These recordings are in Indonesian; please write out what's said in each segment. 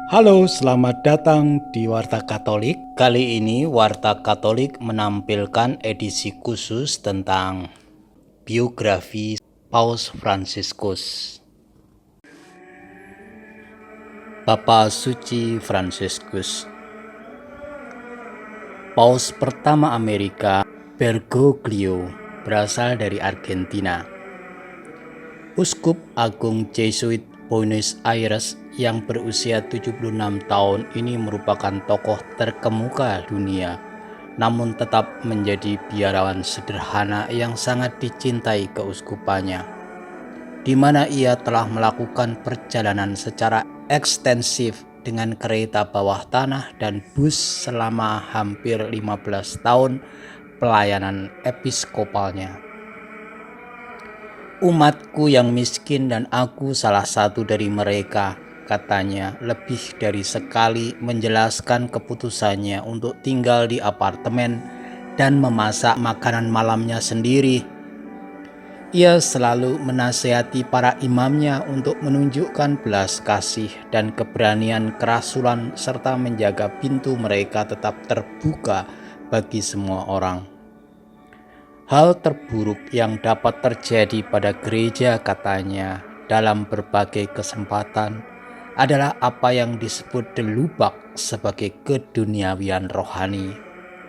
Halo, selamat datang di Warta Katolik. Kali ini Warta Katolik menampilkan edisi khusus tentang biografi Paus Fransiskus. Papa Suci Fransiskus, Paus pertama Amerika, Bergoglio, berasal dari Argentina. Uskup Agung Jesuit Buenos Aires yang berusia 76 tahun ini merupakan tokoh terkemuka dunia, namun tetap menjadi biarawan sederhana yang sangat dicintai keuskupannya, di mana ia telah melakukan perjalanan secara ekstensif dengan kereta bawah tanah dan bus selama hampir 15 tahun pelayanan episkopalnya. Umatku yang miskin dan aku salah satu dari mereka, katanya lebih dari sekali menjelaskan keputusannya untuk tinggal di apartemen dan memasak makanan malamnya sendiri. Ia selalu menasihati para imamnya untuk menunjukkan belas kasih dan keberanian kerasulan serta menjaga pintu mereka tetap terbuka bagi semua orang. Hal terburuk yang dapat terjadi pada gereja, katanya, dalam berbagai kesempatan adalah apa yang disebut delubak sebagai keduniawian rohani,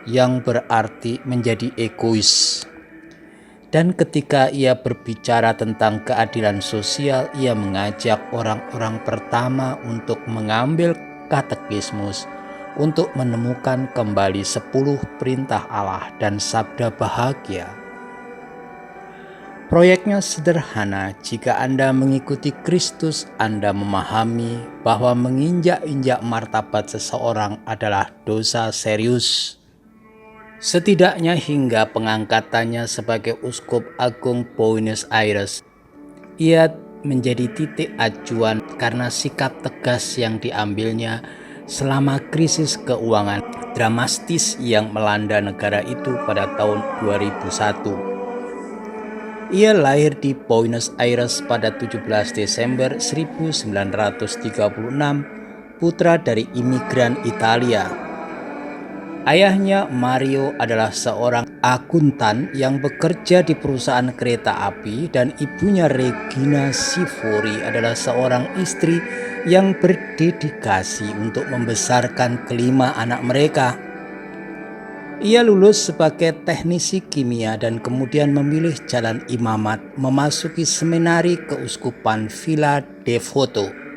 yang berarti menjadi egois. Dan ketika ia berbicara tentang keadilan sosial, ia mengajak orang-orang pertama untuk mengambil katekismus untuk menemukan kembali 10 perintah Allah dan sabda bahagia. Proyeknya sederhana. Jika Anda mengikuti Kristus, Anda memahami bahwa menginjak-injak martabat seseorang adalah dosa serius. Setidaknya hingga pengangkatannya sebagai Uskup Agung Buenos Aires, ia menjadi titik acuan karena sikap tegas yang diambilnya selama krisis keuangan dramatis yang melanda negara itu pada tahun 2001. Ia lahir di Buenos Aires pada 17 Desember 1936, putra dari imigran Italia. Ayahnya Mario adalah seorang akuntan yang bekerja di perusahaan kereta api dan ibunya Regina Sivori adalah seorang istri yang berdedikasi untuk membesarkan kelima anak mereka. Ia lulus sebagai teknisi kimia dan kemudian memilih jalan imamat, memasuki seminari keuskupan Villa Devoto.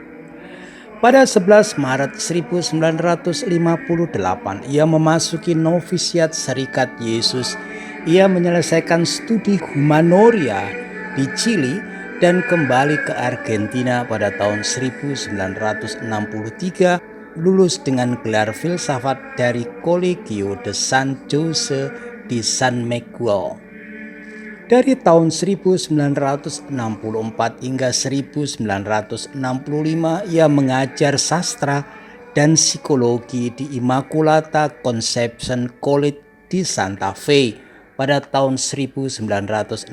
Pada 11 Maret 1958, ia memasuki novisiat Serikat Yesus. Ia menyelesaikan studi humaniora di Chili dan kembali ke Argentina pada tahun 1963, lulus dengan gelar filsafat dari Colegio de San Jose di San Miguel. Dari tahun 1964 hingga 1965 ia mengajar sastra dan psikologi di Immaculata Conception College di Santa Fe. Pada tahun 1966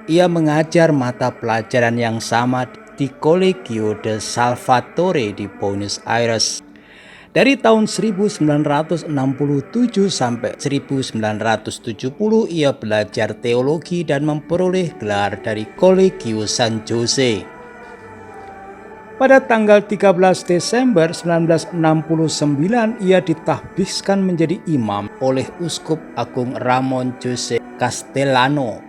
ia mengajar mata pelajaran yang sama di Colegio de Salvatore di Buenos Aires. Dari tahun 1967 sampai 1970 ia belajar teologi dan memperoleh gelar dari Colegio San Jose. Pada tanggal 13 Desember 1969 ia ditahbiskan menjadi imam oleh Uskup Agung Ramon Jose Castellano.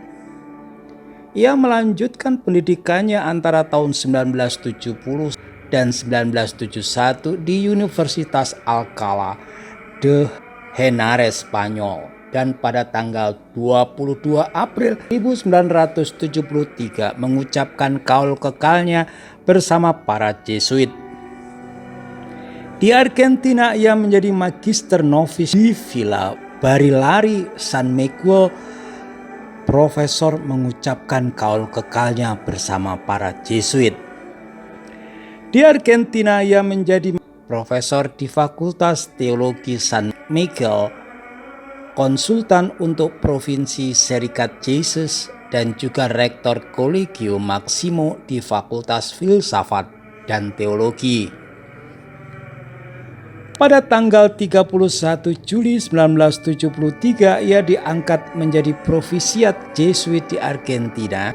Ia melanjutkan pendidikannya antara tahun 1970 dan 1971 di Universitas Alcalá de Henares, Spanyol, dan pada tanggal 22 April 1973 mengucapkan kaul kekalnya bersama para Jesuit. Di Argentina ia menjadi magister novis di Villa Barilari San Miguel. Profesor mengucapkan kaul kekalnya bersama para Jesuit. Di Argentina ia menjadi profesor di Fakultas Teologi San Miguel, konsultan untuk Provinsi Serikat Yesus, dan juga rektor Collegio Maximo di Fakultas Filsafat dan Teologi. Pada tanggal 31 Juli 1973 ia diangkat menjadi Novisiat Jesuit di Argentina,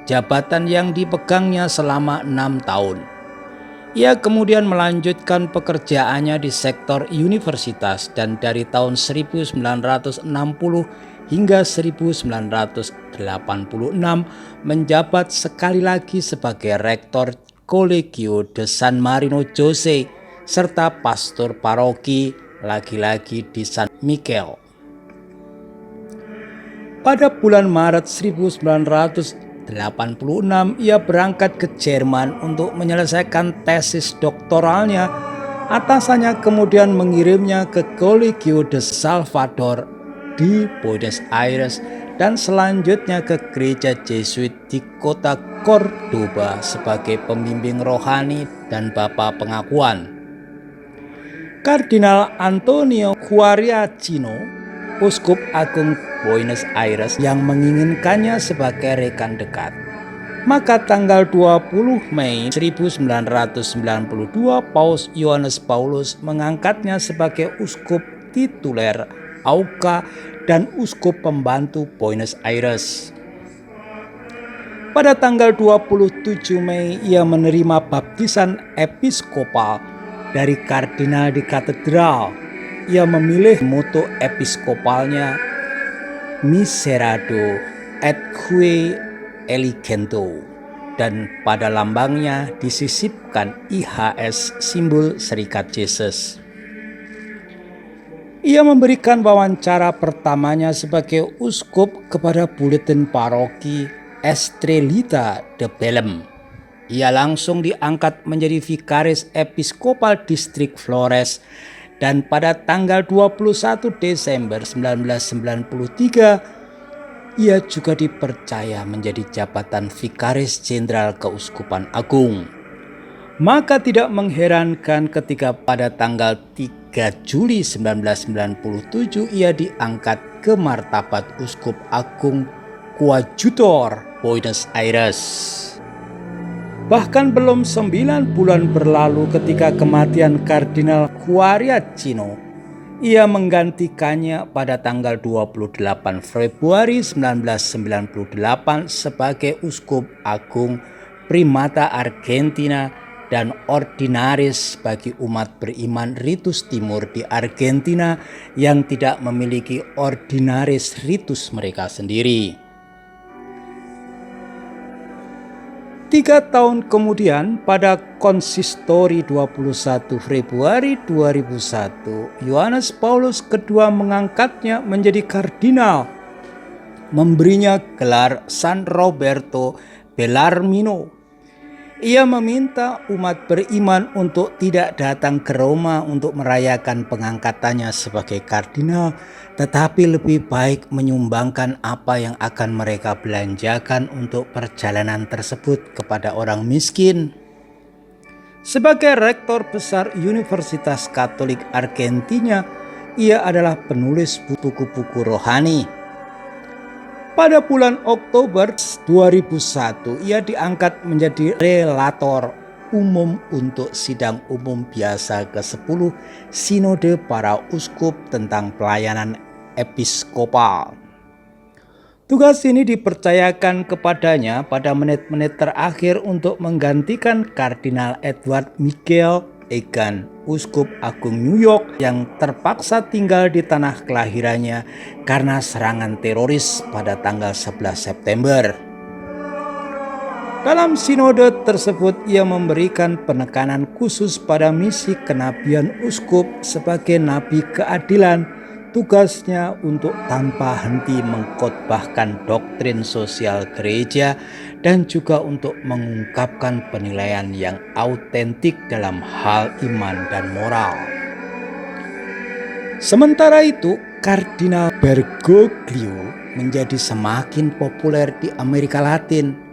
jabatan yang dipegangnya selama 6 tahun. Ia kemudian melanjutkan pekerjaannya di sektor universitas dan dari tahun 1960 hingga 1986 menjabat sekali lagi sebagai Rektor Colegio de San Marino Jose serta pastor paroki laki-laki di San Miguel. Pada bulan Maret 1986 ia berangkat ke Jerman untuk menyelesaikan tesis doktoralnya. Atasannya kemudian mengirimnya ke Colegio de Salvador di Buenos Aires dan selanjutnya ke gereja Jesuit di kota Cordoba sebagai pembimbing rohani dan bapa pengakuan. Kardinal Antonio Guariacino, Uskup Agung Buenos Aires, yang menginginkannya sebagai rekan dekat. Maka tanggal 20 Mei 1992 Paus Yohanes Paulus mengangkatnya sebagai uskup tituler Auca dan uskup pembantu Buenos Aires. Pada tanggal 27 Mei ia menerima baptisan episkopal dari kardinal di katedral. Ia memilih moto episkopalnya Miserado et Quae Eligento, dan pada lambangnya disisipkan IHS, simbol Serikat Yesus. Ia memberikan wawancara pertamanya sebagai uskup kepada Buletin Paroki Estrelita de Belém. Ia langsung diangkat menjadi Vikaris Episkopal Distrik Flores dan pada tanggal 21 Desember 1993 ia juga dipercaya menjadi jabatan Vikaris Jenderal Keuskupan Agung. Maka tidak mengherankan ketika pada tanggal 3 Juli 1997 ia diangkat ke martabat Uskup Agung Coadjutor Buenos Aires. Bahkan belum 9 bulan berlalu ketika kematian Kardinal Guariacino, ia menggantikannya pada tanggal 28 Februari 1998 sebagai Uskup Agung Primata Argentina dan ordinaris bagi umat beriman Ritus Timur di Argentina yang tidak memiliki ordinaris ritus mereka sendiri. 3 tahun kemudian pada konsistori 21 Februari 2001, Yohanes Paulus II mengangkatnya menjadi kardinal, memberinya gelar San Roberto Bellarmino. Ia meminta umat beriman untuk tidak datang ke Roma untuk merayakan pengangkatannya sebagai kardinal, tetapi lebih baik menyumbangkan apa yang akan mereka belanjakan untuk perjalanan tersebut kepada orang miskin. Sebagai rektor besar Universitas Katolik Argentina, ia adalah penulis buku-buku rohani. Pada bulan Oktober 2001, ia diangkat menjadi relator umum untuk sidang umum biasa ke-10 Sinode para Uskup tentang pelayanan episkopal. Tugas ini dipercayakan kepadanya pada menit-menit terakhir untuk menggantikan Kardinal Edward Miguel Egan, Uskup Agung New York yang terpaksa tinggal di tanah kelahirannya karena serangan teroris pada tanggal 11 September. Dalam sinode tersebut ia memberikan penekanan khusus pada misi kenabian uskup sebagai nabi keadilan. Tugasnya untuk tanpa henti mengkhotbahkan doktrin sosial gereja dan juga untuk mengungkapkan penilaian yang autentik dalam hal iman dan moral. Sementara itu, Kardinal Bergoglio menjadi semakin populer di Amerika Latin.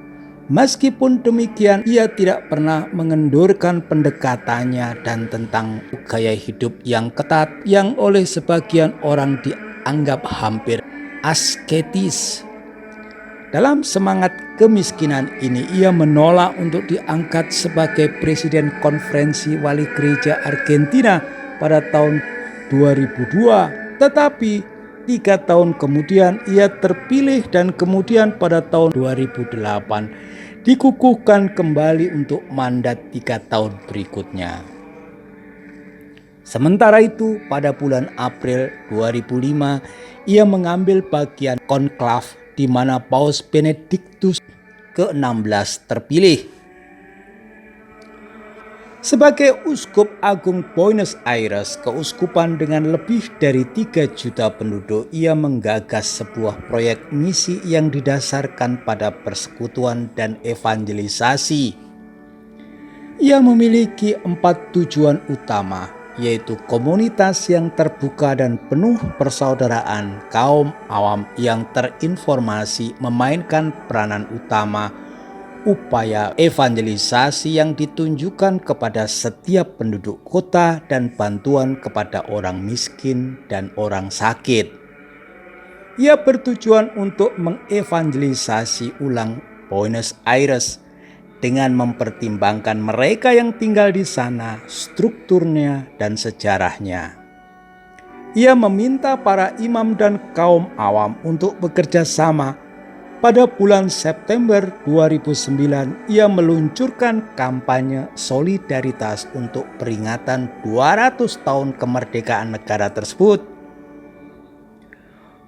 Meskipun demikian, ia tidak pernah mengendurkan pendekatannya dan tentang gaya hidup yang ketat yang oleh sebagian orang dianggap hampir asketis. Dalam semangat kemiskinan ini, ia menolak untuk diangkat sebagai Presiden Konferensi Wali Gereja Argentina pada tahun 2002, tetapi 3 tahun kemudian ia terpilih dan kemudian pada tahun 2008 dikukuhkan kembali untuk mandat 3 tahun berikutnya. Sementara itu, pada bulan April 2005, ia mengambil bagian konklav di mana Paus Benediktus ke-16 terpilih. Sebagai Uskup Agung Buenos Aires, keuskupan dengan lebih dari 3 juta penduduk, ia menggagas sebuah proyek misi yang didasarkan pada persekutuan dan evangelisasi. Ia memiliki 4 tujuan utama, yaitu komunitas yang terbuka dan penuh persaudaraan, kaum awam yang terinformasi memainkan peranan utama, upaya evangelisasi yang ditunjukkan kepada setiap penduduk kota, dan bantuan kepada orang miskin dan orang sakit. Ia bertujuan untuk mengevangelisasi ulang Buenos Aires dengan mempertimbangkan mereka yang tinggal di sana, strukturnya dan sejarahnya. Ia meminta para imam dan kaum awam untuk bekerja sama. Pada bulan September 2009, ia meluncurkan kampanye solidaritas untuk peringatan 200 tahun kemerdekaan negara tersebut.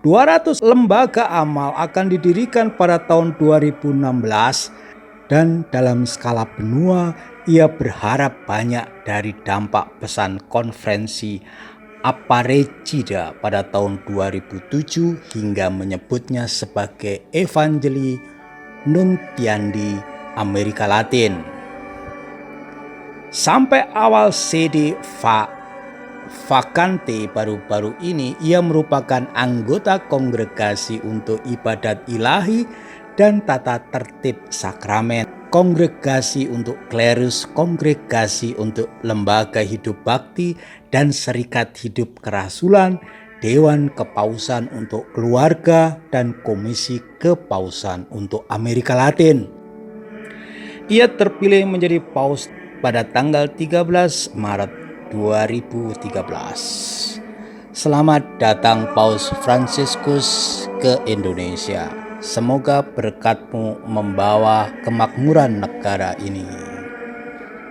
200 lembaga amal akan didirikan pada tahun 2016 dan dalam skala benua ia berharap banyak dari dampak pesan konferensi Aparecida pada tahun 2007 hingga menyebutnya sebagai Evangelii Nuntiandi Amerika Latin. Sampai awal CD Vacante baru-baru ini, ia merupakan anggota kongregasi untuk ibadat ilahi dan tata tertib sakramen, kongregasi untuk klerus, kongregasi untuk lembaga hidup bakti dan serikat hidup kerasulan, Dewan Kepausan untuk Keluarga, dan Komisi Kepausan untuk Amerika Latin. Ia terpilih menjadi paus pada tanggal 13 Maret 2013. Selamat datang Paus Fransiskus ke Indonesia. Semoga berkat-Mu membawa kemakmuran negara ini.